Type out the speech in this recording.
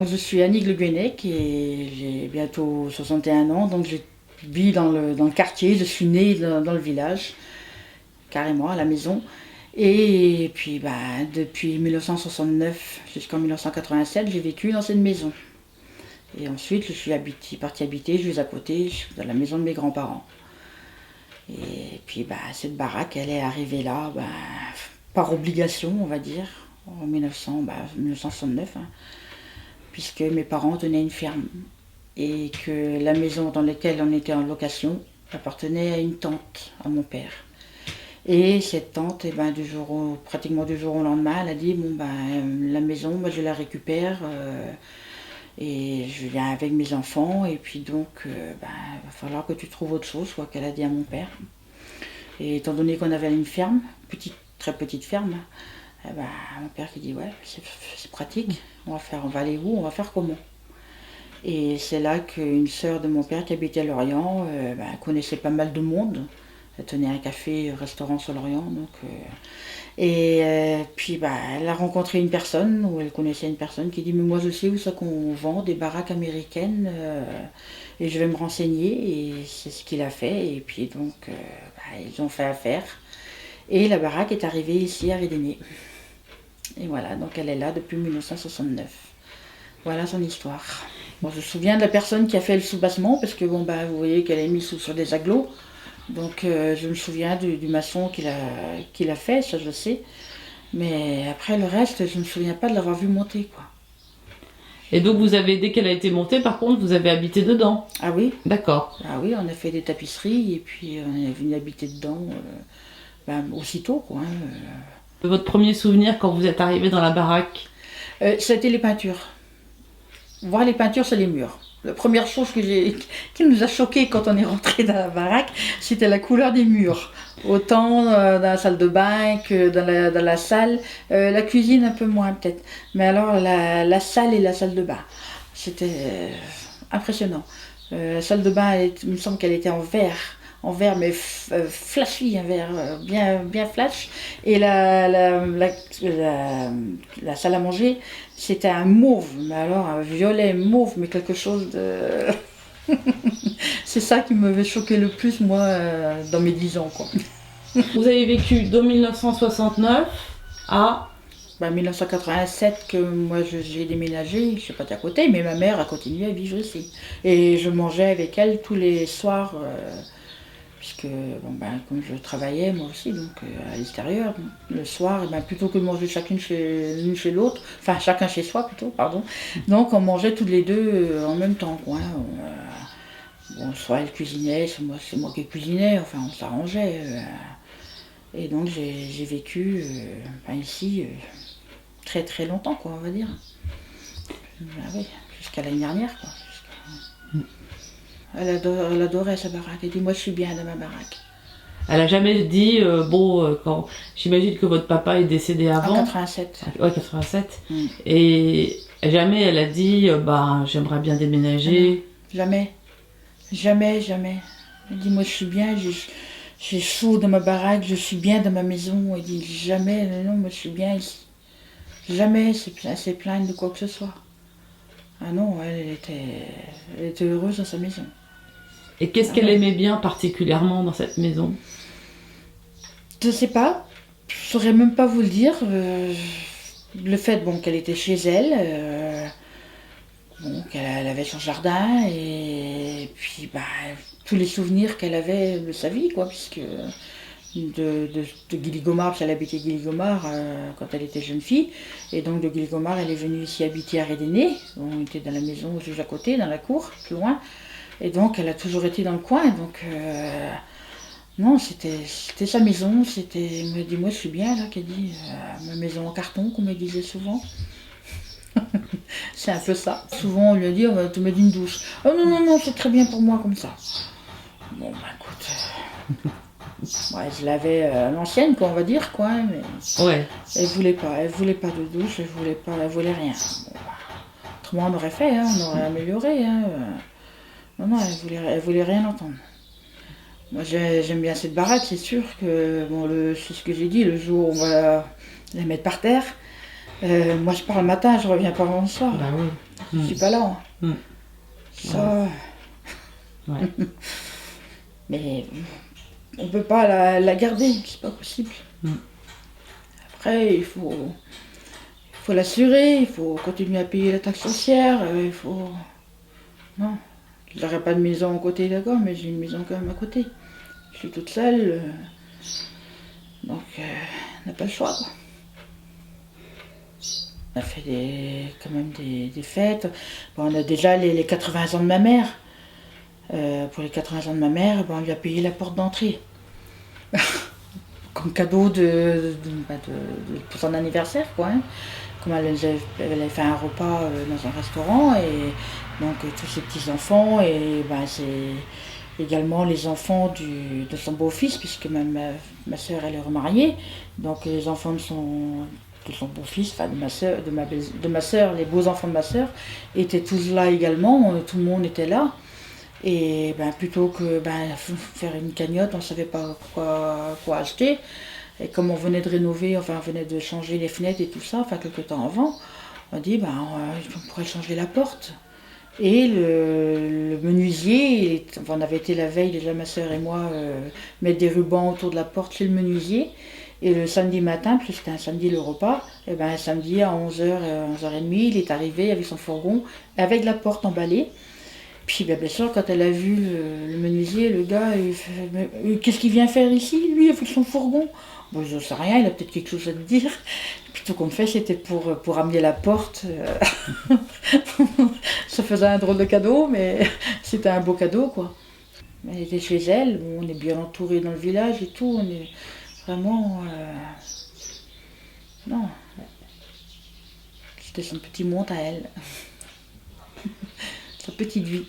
Je suis Annick Le Guenec et j'ai bientôt 61 ans, donc je vis dans le quartier, je suis née dans le village, carrément à la maison. Et puis depuis 1969 jusqu'en 1987, j'ai vécu dans cette maison. Et ensuite, je suis partie habiter juste à côté, dans la maison de mes grands-parents. Et puis cette baraque, elle est arrivée là, par obligation, on va dire, en 1969. Puisque mes parents tenaient une ferme et que la maison dans laquelle on était en location appartenait à une tante, à mon père. Et cette tante, pratiquement du jour au lendemain, elle a dit la maison, moi je la récupère et je viens avec mes enfants et puis donc il va falloir que tu trouves autre chose, soit qu'elle a dit à mon père. Et étant donné qu'on avait une ferme, très petite ferme, mon père qui dit ouais, c'est pratique, on va aller où, on va faire comment. Et c'est là qu'une sœur de mon père qui habitait à Lorient connaissait pas mal de monde. Elle tenait un café-restaurant sur Lorient. Elle a rencontré une personne, ou elle connaissait une personne qui dit mais moi je sais où c'est qu'on vend des baraques américaines et je vais me renseigner. Et c'est ce qu'il a fait. Et puis donc ils ont fait affaire. Et la baraque est arrivée ici à Védéné. Et voilà, donc elle est là depuis 1969. Voilà son histoire. Bon, je me souviens de la personne qui a fait le soubassement, parce que vous voyez qu'elle est mise sur des agglos. Donc je me souviens du maçon qu'il a fait, ça je sais. Mais après le reste, je ne me souviens pas de l'avoir vu monter, quoi. Et donc dès qu'elle a été montée, par contre, vous avez habité dedans? Ah oui. D'accord. Ah oui, on a fait des tapisseries et puis on est venu habiter dedans aussitôt, quoi. Votre premier souvenir quand vous êtes arrivé dans la baraque? C'était les peintures. Voir les peintures sur les murs. La première chose qui nous a choqué quand on est rentré dans la baraque, c'était la couleur des murs. Autant dans la salle de bain que dans la salle. La cuisine un peu moins peut-être. Mais alors la salle et la salle de bain, c'était impressionnant. La salle de bain, il me semble qu'elle était en verre mais flashy, un verre bien flash. Et la salle à manger, c'était un mauve, mais alors un violet mauve, mais quelque chose de... C'est ça qui m'avait choqué le plus, moi, dans mes 10 ans, quoi. Vous avez vécu de 1969 à... 1987 que moi j'ai déménagé, je suis pas à côté, mais ma mère a continué à vivre ici. Et je mangeais avec elle tous les soirs, puisque comme je travaillais moi aussi, donc à l'extérieur, le soir, plutôt que de manger l'une chez l'autre, enfin chacun chez soi plutôt, pardon, donc on mangeait toutes les deux en même temps, quoi. Soit elle cuisinait, soit c'est moi qui cuisinais, enfin on s'arrangeait. Et donc j'ai vécu ici très très longtemps, quoi, on va dire. Oui, jusqu'à l'année dernière, quoi. Elle adorait sa baraque. Elle dit moi je suis bien dans ma baraque. Elle a jamais dit, quand... J'imagine que votre papa est décédé avant. En 87. Ouais, 87. Et jamais elle a dit, j'aimerais bien déménager. Jamais. Jamais, jamais. Elle dit moi je suis bien, j'ai chaud dans ma baraque, je suis bien dans ma maison. Elle dit jamais, non, moi je suis bien ici. Jamais s'est plainte de quoi que ce soit. Ah non, elle était heureuse dans sa maison. Et qu'est-ce qu'elle aimait bien particulièrement dans cette maison? Je sais pas, je saurais même pas vous le dire. Le fait qu'elle était chez elle, qu'elle avait son jardin et puis tous les souvenirs qu'elle avait de sa vie, quoi, puisque de Guiligomard, parce qu'elle habitait Guiligomard quand elle était jeune fille, et donc de Guiligomard elle est venue ici habiter à Rédéné. On était dans la maison juste à côté, dans la cour, plus loin, et donc elle a toujours été dans le coin, donc non, c'était sa maison, elle me dit moi je suis bien là, qu'elle dit, ma maison en carton, qu'on me disait souvent. C'est un peu ça. Souvent on lui a dit on va te mettre une douche. Oh non, non, non, c'est très bien pour moi comme ça. Bon écoute. Je l'avais à l'ancienne, quoi, on va dire, quoi, mais ouais. Elle voulait pas de douche, elle voulait rien. Autrement on aurait fait, hein, on aurait amélioré, hein. Non, elle voulait rien entendre. Moi j'aime bien cette baraque, c'est sûr que c'est ce que j'ai dit, le jour où on va la mettre par terre, Moi, je pars le matin, je reviens pas avant le soir. Bah oui. Je suis pas là. Hein. Mm. Ça, Ouais. mais on peut pas la garder, c'est pas possible. Mm. Après, il faut l'assurer, il faut continuer à payer la taxe foncière, il faut... Non, je n'aurai pas de maison à côté, d'accord, mais j'ai une maison quand même à côté. Je suis toute seule, donc on n'a pas le choix, quoi. On a fait quand même des fêtes. Bon, on a déjà les 80 ans de ma mère. Pour les 80 ans de ma mère, ben, on lui a payé la porte d'entrée. Comme cadeau pour son anniversaire, quoi. Hein. Comme elle avait fait un repas dans un restaurant, et donc tous ses petits-enfants, et ben, c'est également les enfants de son beau-fils, puisque ma soeur elle est remariée, donc les enfants de son beau-fils, enfin de ma soeur, les beaux-enfants de ma soeur, étaient tous là également, tout le monde était là. Et ben, plutôt que faire une cagnotte, on ne savait pas quoi acheter. Et comme on venait de rénover, enfin on venait de changer les fenêtres et tout ça, enfin quelques temps avant, on a dit on pourrait changer la porte. Et le menuisier, on avait été la veille déjà ma soeur et moi mettre des rubans autour de la porte chez le menuisier. Et le samedi matin, puisque c'était un samedi le repas, et ben un samedi à 11h, 11h30, il est arrivé avec son fourgon, avec la porte emballée. Puis bien sûr, quand elle a vu le menuisier, le gars, il fait, mais qu'est-ce qu'il vient faire ici, lui, avec son fourgon? Bon, je ne sais rien, il a peut-être quelque chose à te dire. Puis tout compte fait, c'était pour amener la porte. Ça faisait un drôle de cadeau, mais c'était un beau cadeau, quoi. Elle était chez elle, on est bien entouré dans le village et tout, on est vraiment... Non, c'était son petit monde à elle. Sa petite vie.